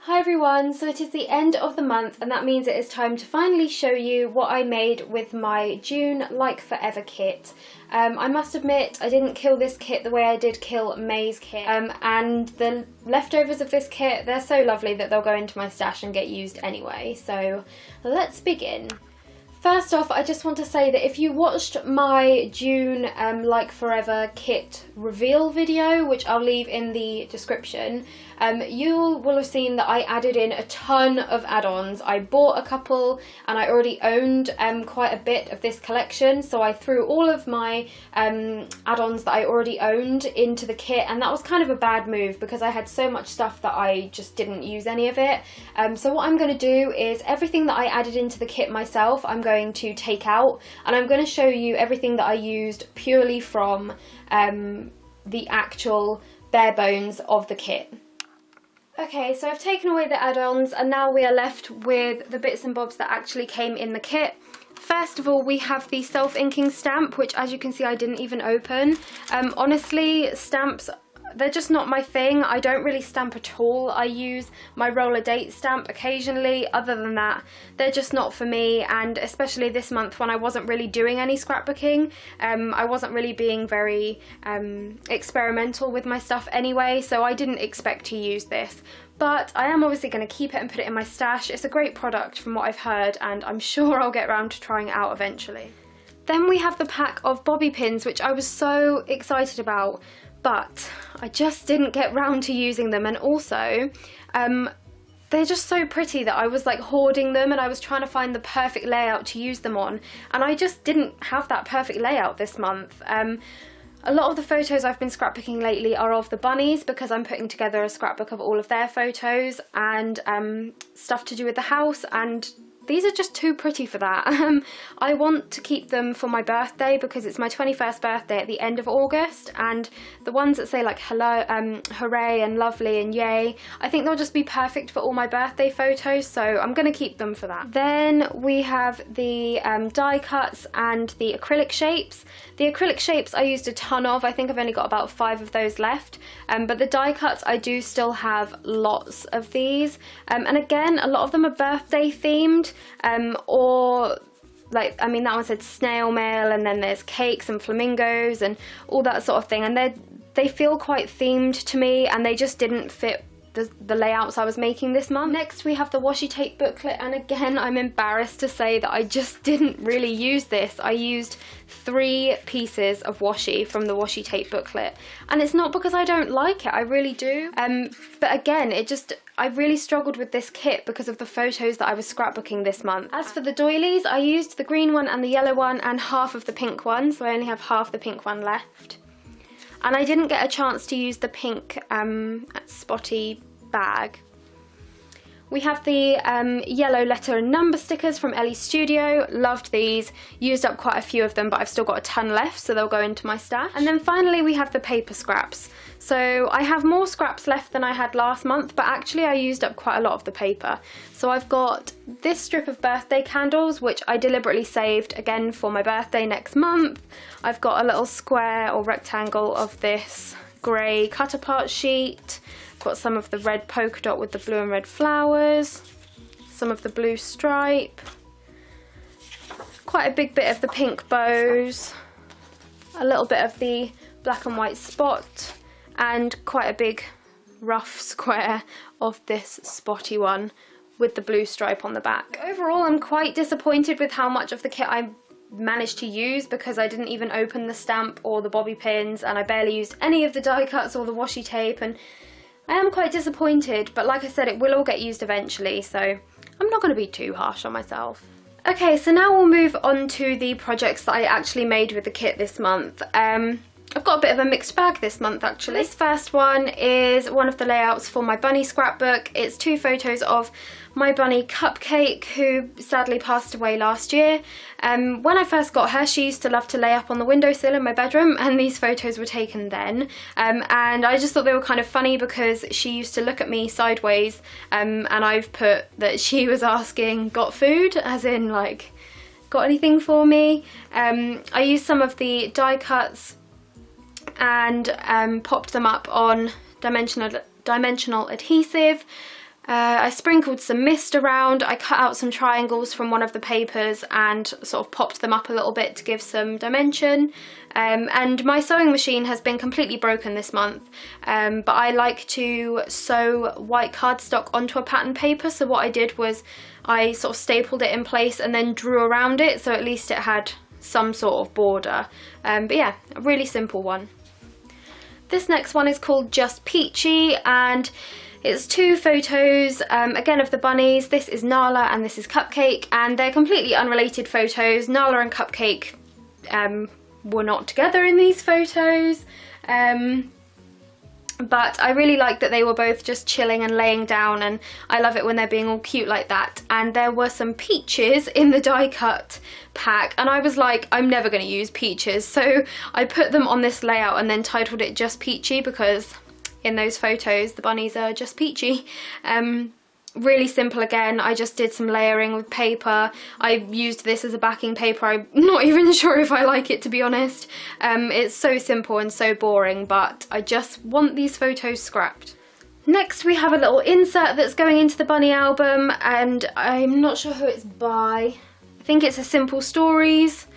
Hi everyone, so it is the end of the month and that means it is time to finally show you what I made with my June Like Forever kit. I must admit I didn't kill this kit the way I did kill May's kit, and the leftovers of this kit, they're so lovely that they'll go into my stash and get used anyway, so let's begin. First off, I just want to say that if you watched my June Like Forever kit reveal video, which I'll leave in the description, you will have seen that I added in a ton of add-ons. I bought a couple and I already owned quite a bit of this collection, so I threw all of my add-ons that I already owned into the kit, and that was kind of a bad move because I had so much stuff that I just didn't use any of it. So what I'm going to do is everything that I added into the kit myself, I'm going to take out, and I'm going to show you everything that I used purely from the actual bare bones of the kit. Okay, so I've taken away the add-ons and now we are left with the bits and bobs that actually came in the kit. First of all, we have the self-inking stamp, which as you can see I didn't even open. Honestly, stamps, they're just not my thing. I don't really stamp at all. I use my roller date stamp occasionally. Other than that, they're just not for me, and especially this month when I wasn't really doing any scrapbooking. I wasn't really being very experimental with my stuff anyway, so I didn't expect to use this. But I am obviously going to keep it and put it in my stash. It's a great product from what I've heard, and I'm sure I'll get around to trying it out eventually. Then we have the pack of bobby pins, which I was so excited about, but I just didn't get round to using them, and also they're just so pretty that I was like hoarding them and I was trying to find the perfect layout to use them on, and I just didn't have that perfect layout this month. A lot of the photos I've been scrapbooking lately are of the bunnies because I'm putting together a scrapbook of all of their photos and stuff to do with the house, and these are just too pretty for that. I want to keep them for my birthday because it's my 21st birthday at the end of August, and the ones that say like hello, hooray and lovely and yay, I think they'll just be perfect for all my birthday photos, so I'm going to keep them for that. Then we have the die cuts and the acrylic shapes. The acrylic shapes I used a ton of. I think I've only got about 5 of those left, but the die cuts I do still have lots of these, and again a lot of them are birthday themed. Or like, I mean, that one said snail mail, and then there's cakes and flamingos and all that sort of thing, and they feel quite themed to me, and they just didn't fit the layouts I was making this month. Next we have the washi tape booklet, and again I'm embarrassed to say that I just didn't really use this. I used 3 pieces of washi from the washi tape booklet, and it's not because I don't like it, I really do, but again I really struggled with this kit because of the photos that I was scrapbooking this month. As for the doilies, I used the green one and the yellow one and half of the pink one, so I only have half the pink one left. And I didn't get a chance to use the pink spotty bag. We have the yellow letter and number stickers from Ellie Studio. Loved these. Used up quite a few of them, but I've still got a ton left, so they'll go into my stash. And then finally we have the paper scraps. So I have more scraps left than I had last month, but actually I used up quite a lot of the paper. So I've got this strip of birthday candles, which I deliberately saved again for my birthday next month. I've got a little square or rectangle of this grey cut apart sheet. Got some of the red polka dot with the blue and red flowers, some of the blue stripe, quite a big bit of the pink bows, a little bit of the black and white spot, and quite a big rough square of this spotty one with the blue stripe on the back. Overall, I'm quite disappointed with how much of the kit I managed to use because I didn't even open the stamp or the bobby pins, and I barely used any of the die cuts or the washi tape, and I am quite disappointed, but like I said, it will all get used eventually, so I'm not going to be too harsh on myself. Okay, so now we'll move on to the projects that I actually made with the kit this month. I've got a bit of a mixed bag this month actually. This first one is one of the layouts for my bunny scrapbook. It's 2 photos of my bunny Cupcake, who sadly passed away last year. When I first got her, she used to love to lay up on the windowsill in my bedroom, and these photos were taken then. And I just thought they were kind of funny because she used to look at me sideways, and I've put that she was asking, got food? As in like, got anything for me? I used some of the die cuts and popped them up on dimensional adhesive. I sprinkled some mist around. I cut out some triangles from one of the papers and sort of popped them up a little bit to give some dimension. And my sewing machine has been completely broken this month, but I like to sew white cardstock onto a pattern paper, so what I did was I sort of stapled it in place and then drew around it, so at least it had some sort of border. But yeah, a really simple one. This next one is called Just Peachy, and it's 2 photos, again, of the bunnies. This is Nala and this is Cupcake, and they're completely unrelated photos. Nala and Cupcake were not together in these photos, but I really like that they were both just chilling and laying down, and I love it when they're being all cute like that. And there were some peaches in the die cut pack, and I was like, I'm never going to use peaches, so I put them on this layout and then titled it Just Peachy, because in those photos the bunnies are just peachy. Really simple again. I just did some layering with paper. I used this as a backing paper. I'm not even sure if I like it, to be honest. It's so simple and so boring, but I just want these photos scrapped. Next we have a little insert that's going into the bunny album, and I'm not sure who it's by. I think it's a Simple Stories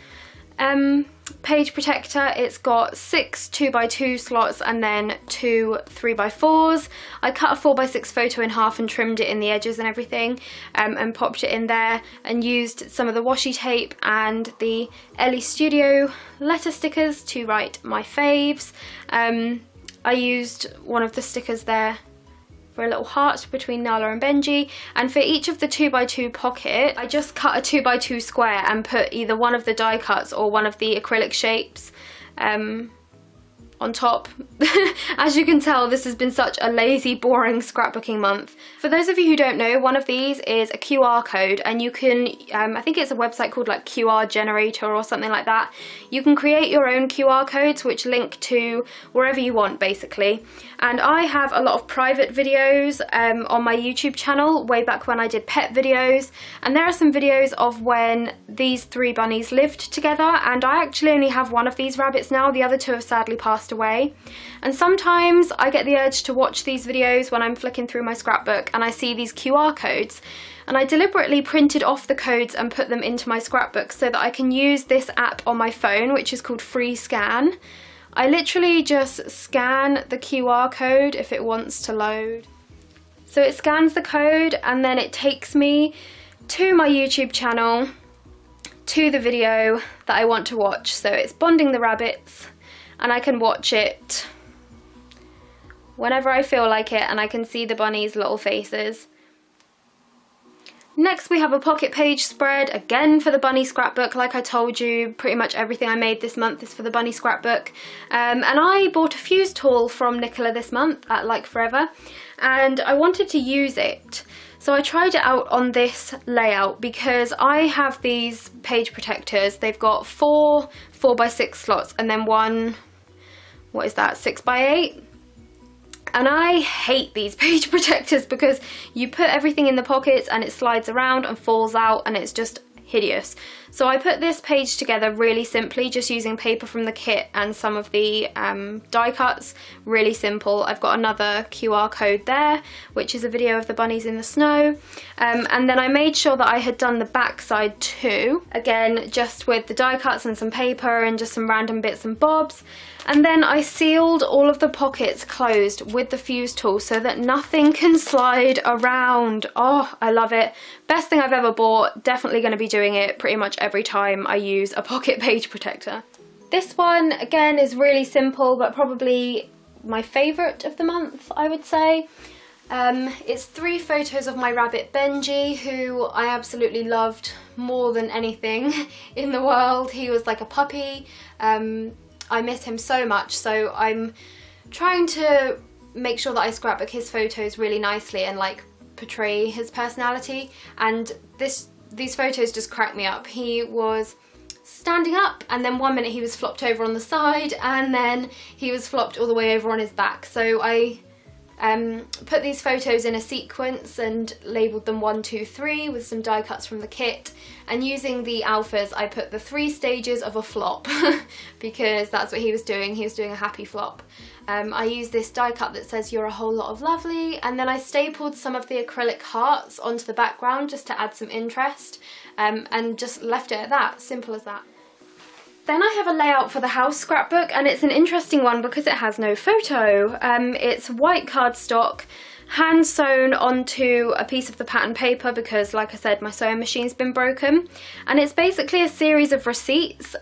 page protector. It's got 6 2x2 slots and then 2 3x4s. I cut a 4x6 photo in half and trimmed it in the edges and everything, and popped it in there, and used some of the washi tape and the Ellie Studio letter stickers to write my faves. I used one of the stickers there for a little heart between Nala and Benji, and for each of the 2x2 pocket I just cut a 2x2 square and put either one of the die cuts or one of the acrylic shapes on top. As you can tell, this has been such a lazy, boring scrapbooking month. For those of you who don't know, one of these is a QR code, and you can, I think it's a website called like QR Generator or something like that. You can create your own QR codes which link to wherever you want, basically. And I have a lot of private videos on my YouTube channel, way back when I did pet videos, and there are some videos of when these 3 bunnies lived together, and I actually only have one of these rabbits now. The other 2 have sadly passed away. And sometimes I get the urge to watch these videos when I'm flicking through my scrapbook and I see these QR codes, and I deliberately printed off the codes and put them into my scrapbook so that I can use this app on my phone, which is called Free Scan. I literally just scan the QR code if it wants to load. So it scans the code and then it takes me to my YouTube channel, to the video that I want to watch. So it's Bonding the Rabbits, and I can watch it whenever I feel like it, and I can see the bunnies' little faces. Next we have a pocket page spread, again for the bunny scrapbook. Like I told you, pretty much everything I made this month is for the bunny scrapbook. And I bought a fuse tool from Nicola this month at Like Forever, and I wanted to use it. So I tried it out on this layout because I have these page protectors. They've got 4 4x6 slots and then 1, what is that, 6x8? And I hate these page protectors because you put everything in the pockets and it slides around and falls out, and it's just hideous. So I put this page together really simply, just using paper from the kit and some of the die cuts. Really simple. I've got another QR code there, which is a video of the bunnies in the snow. And then I made sure that I had done the back side too, again just with the die cuts and some paper and just some random bits and bobs. And then I sealed all of the pockets closed with the fuse tool so that nothing can slide around. Oh, I love it. Best thing I've ever bought. Definitely going to be doing it pretty much every time I use a pocket page protector. This one, again, is really simple, but probably my favourite of the month, I would say. It's 3 photos of my rabbit Benji, who I absolutely loved more than anything in the world. He was like a puppy. I miss him so much, so I'm trying to make sure that I scrapbook his photos really nicely and like portray his personality. And these photos just crack me up. He was standing up, and then one minute he was flopped over on the side, and then he was flopped all the way over on his back. So I put these photos in a sequence and labelled them 1, 2, 3 with some die cuts from the kit, and using the alphas I put the 3 stages of a flop because that's what he was doing a happy flop. I used this die cut that says "You're a whole lot of lovely," and then I stapled some of the acrylic hearts onto the background just to add some interest, and just left it at that, simple as that. Then I have a layout for the house scrapbook, and it's an interesting one because it has no photo. It's white cardstock, hand sewn onto a piece of the pattern paper because, like I said, my sewing machine's been broken, and it's basically a series of receipts.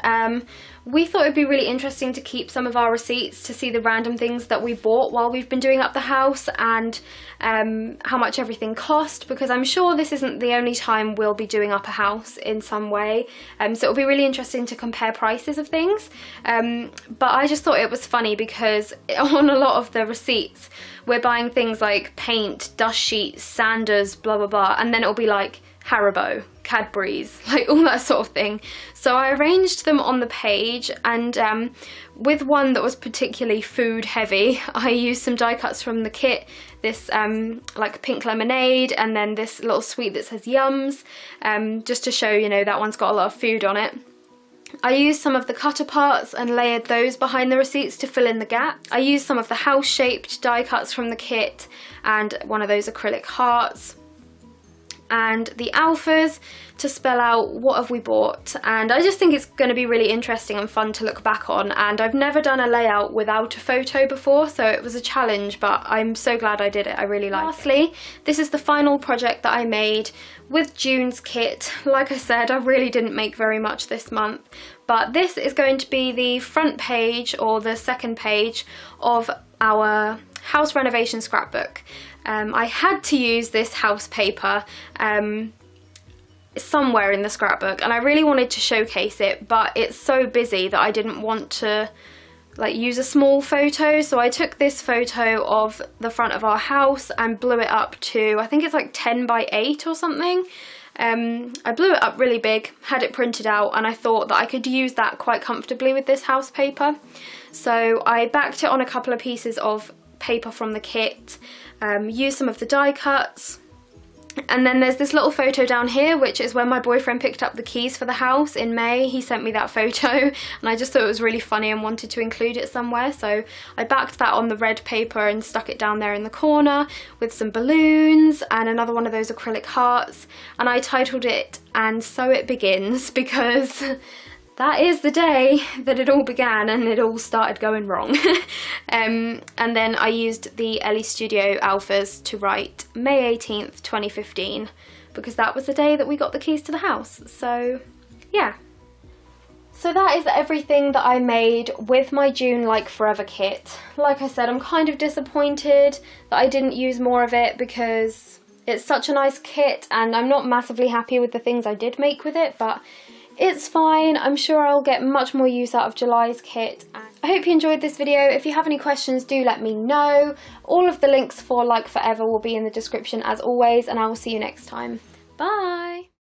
We thought it'd be really interesting to keep some of our receipts to see the random things that we bought while we've been doing up the house, and how much everything cost, because I'm sure this isn't the only time we'll be doing up a house in some way, so it'll be really interesting to compare prices of things. But I just thought it was funny because on a lot of the receipts we're buying things like paint, dust sheets, sanders, blah blah blah, and then it'll be like Haribo, Cadbury's, like all that sort of thing. So I arranged them on the page, and with one that was particularly food heavy, I used some die cuts from the kit, this like pink lemonade, and then this little sweet that says yums, just to show, you know, that one's got a lot of food on it. I used some of the cutter parts and layered those behind the receipts to fill in the gap. I used some of the house-shaped die cuts from the kit and one of those acrylic hearts, and the alphas to spell out what have we bought. And I just think it's going to be really interesting and fun to look back on, and I've never done a layout without a photo before, so it was a challenge, but I'm so glad I did it. I really liked it. Lastly, this is the final project that I made with June's kit. Like I said, I really didn't make very much this month, but this is going to be the front page, or the second page, of our house renovation scrapbook. I had to use this house paper somewhere in the scrapbook, and I really wanted to showcase it, but it's so busy that I didn't want to like use a small photo, so I took this photo of the front of our house and blew it up to, I think it's like 10 by 8 or something. I blew it up really big, had it printed out, and I thought that I could use that quite comfortably with this house paper. So I backed it on a couple of pieces of paper from the kit, used some of the die cuts, and then there's this little photo down here, which is when my boyfriend picked up the keys for the house in May. He sent me that photo, and I just thought it was really funny and wanted to include it somewhere, so I backed that on the red paper and stuck it down there in the corner with some balloons and another one of those acrylic hearts, and I titled it "And So It Begins," because that is the day that it all began and it all started going wrong. And then I used the Ellie Studio alphas to write May 18th, 2015, because that was the day that we got the keys to the house. So yeah. So that is everything that I made with my June Like Forever kit. Like I said, I'm kind of disappointed that I didn't use more of it because it's such a nice kit, and I'm not massively happy with the things I did make with it, but it's fine. I'm sure I'll get much more use out of July's kit. I hope you enjoyed this video. If you have any questions, do let me know. All of the links for Like Forever will be in the description as always, and I will see you next time. Bye!